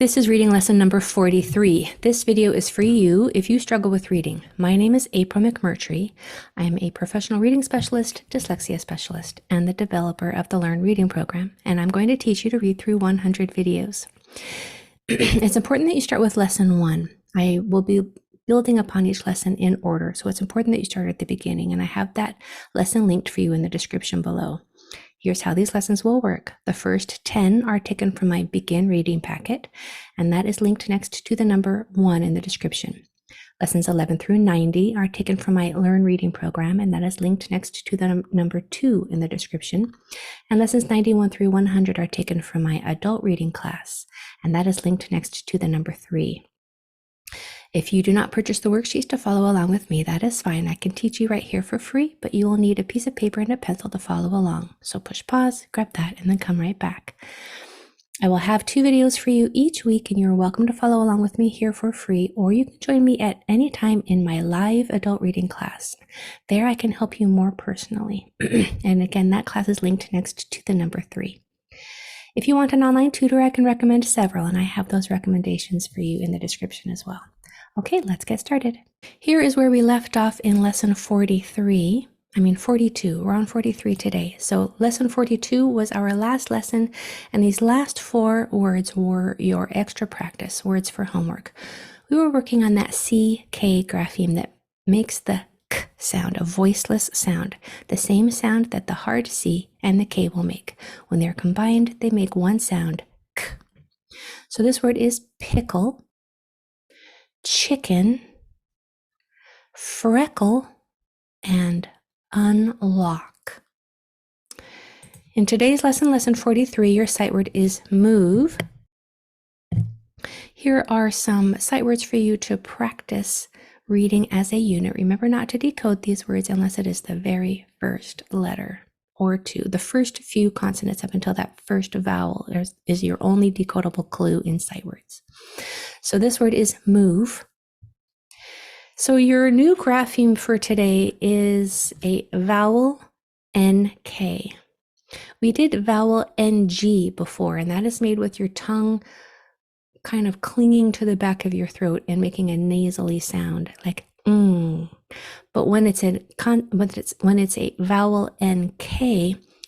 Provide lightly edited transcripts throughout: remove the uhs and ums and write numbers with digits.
This is reading lesson number 43. This video is for you if you struggle with reading. My name is April McMurtry. I am a professional reading specialist, dyslexia specialist, and the developer of the Learn Reading program, and I'm going to teach you to read through 100 videos. It's important that you start with lesson 1. I will be building upon each lesson in order, so it's important that you start at the beginning, and I have that lesson linked for you in the description below. Here's how these lessons will work. The first 10 are taken from my Begin Reading packet, and that is linked next to the number 1 in the description. Lessons 11 through 90 are taken from my Learn Reading program, and that is linked next to the number 2 in the description. And lessons 91 through 100 are taken from my Adult Reading class, and that is linked next to the number 3. If you do not purchase the worksheets to follow along with me, that is fine. I can teach you right here for free, but you will need a piece of paper and a pencil to follow along. So push pause, grab that, and then come right back. I will have 2 videos for you each week, and you're welcome to follow along with me here for free, or you can join me at any time in my live adult reading class. There I can help you more personally. And again, that class is linked next to the number 3. If you want an online tutor, I can recommend several, and I have those recommendations for you in the description as well. Okay, let's get started. Here is where we left off in lesson 42. We're on 43 today. So lesson 42 was our last lesson, and these last 4 words were your extra practice, words for homework. We were working on that CK grapheme that makes the K sound, a voiceless sound, the same sound that the hard C and the K will make. When they're combined, they make one sound, K. So this word is pickle, chicken, freckle, and unlock. In today's lesson, lesson 43, your sight word is move. Here are some sight words for you to practice reading as a unit. Remember not to decode these words unless it is the very first letter or 2. The first few consonants up until that first vowel is your only decodable clue in sight words. So this word is move. So your new grapheme for today is a vowel NK. We did vowel NG before, and that is made with your tongue kind of clinging to the back of your throat and making a nasally sound like But when it's a vowel NK,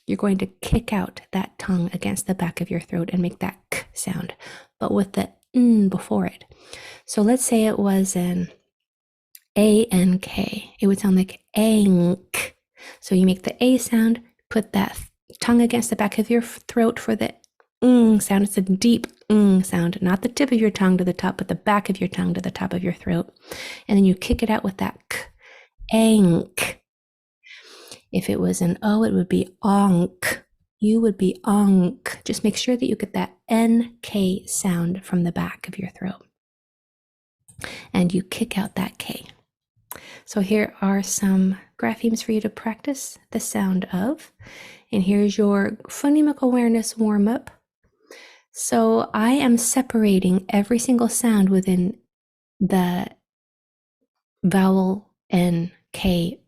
you're going to kick out that tongue against the back of your throat and make that K sound, but with the before it. So let's say it was an ANK. It would sound like ank. So you make the A sound, put that tongue against the back of your throat for the sound. It's a deep sound, not the tip of your tongue to the top, but the back of your tongue to the top of your throat. And then you kick it out with that K, ank. If it was an O, it would be onk. You would be onk. Just make sure that you get that NK sound from the back of your throat. And you kick out that K. So here are some graphemes for you to practice the sound of. And here's your phonemic awareness warm-up. So I am separating every single sound within the vowel NK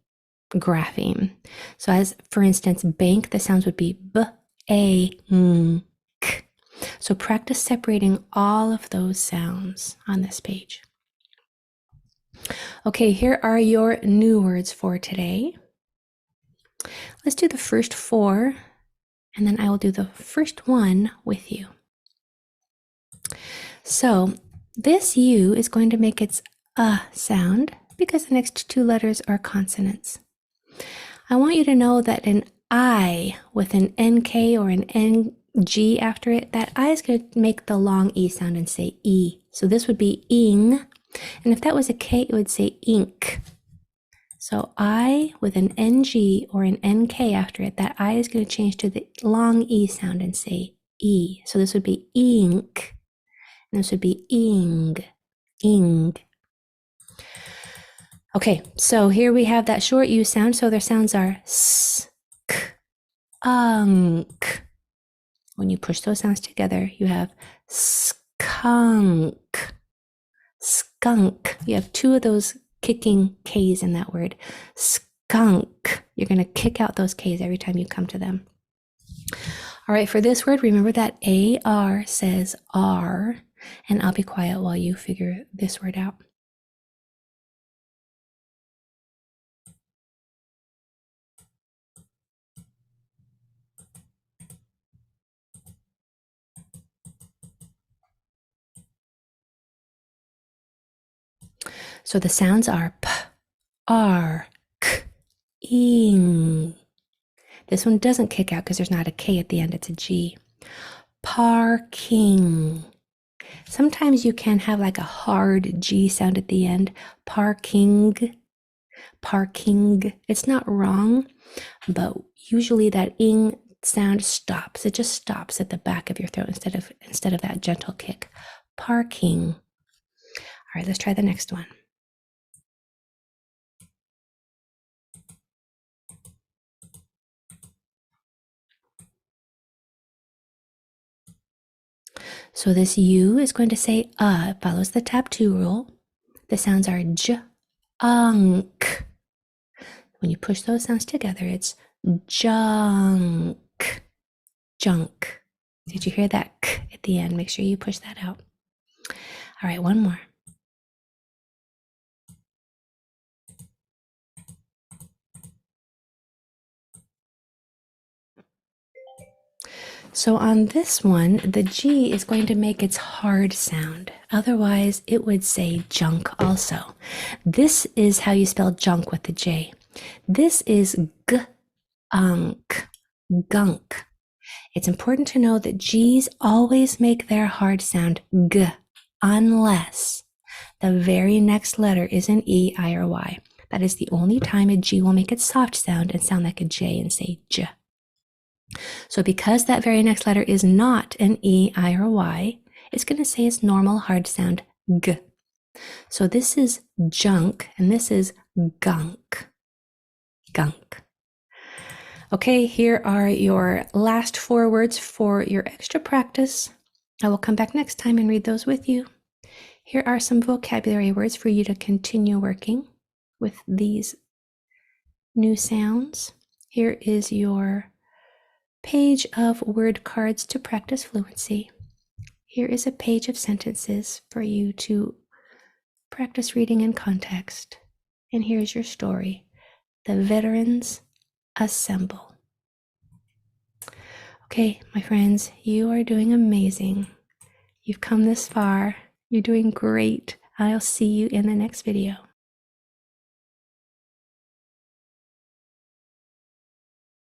grapheme. So as, for instance, bank, the sounds would be B, A, K. So practice separating all of those sounds on this page. Okay, here are your new words for today. Let's do the first 4, and then I will do the first one with you. So this U is going to make its sound because the next 2 letters are consonants. I want you to know that an I with an NK or an NG after it, that I is going to make the long E sound and say E. So this would be ing. And if that was a K, it would say ink. So I with an NG or an NK after it, that I is going to change to the long E sound and say E. So this would be ink. And this would be ing, ing. Okay, so here we have that short U sound. So their sounds are s, k, unk. When you push those sounds together, you have skunk. Skunk. You have 2 of those kicking K's in that word. Skunk. You're going to kick out those K's every time you come to them. All right, for this word, remember that AR says R. And I'll be quiet while you figure this word out. So the sounds are p, r, k, ing. This one doesn't kick out because there's not a K at the end, it's a G. Parking. Sometimes you can have like a hard G sound at the end. Parking. Parking. It's not wrong, but usually that ing sound stops. It just stops at the back of your throat instead of that gentle kick. Parking. All right, let's try the next one. So this U is going to say it follows the tap 2 rule. The sounds are j, unk. When you push those sounds together, it's junk, junk. Did you hear that k at the end? Make sure you push that out. All right, one more. So on this one, the G is going to make its hard sound. Otherwise, it would say junk also. This is how you spell junk with the J. This is g-unk, gunk. It's important to know that G's always make their hard sound g, unless the very next letter is an E, I, or Y. That is the only time a G will make its soft sound and sound like a J and say j. So because that very next letter is not an E, I, or Y, it's going to say its normal hard sound g. So this is junk and this is gunk. Gunk. Okay, here are your last 4 words for your extra practice. I will come back next time and read those with you. Here are some vocabulary words for you to continue working with these new sounds. Here is your page of word cards to practice fluency. Here is a page of sentences for you to practice reading in context. And here's your story. The veterans assemble. Okay, my friends, you are doing amazing. You've come this far. You're doing great. I'll see you in the next video.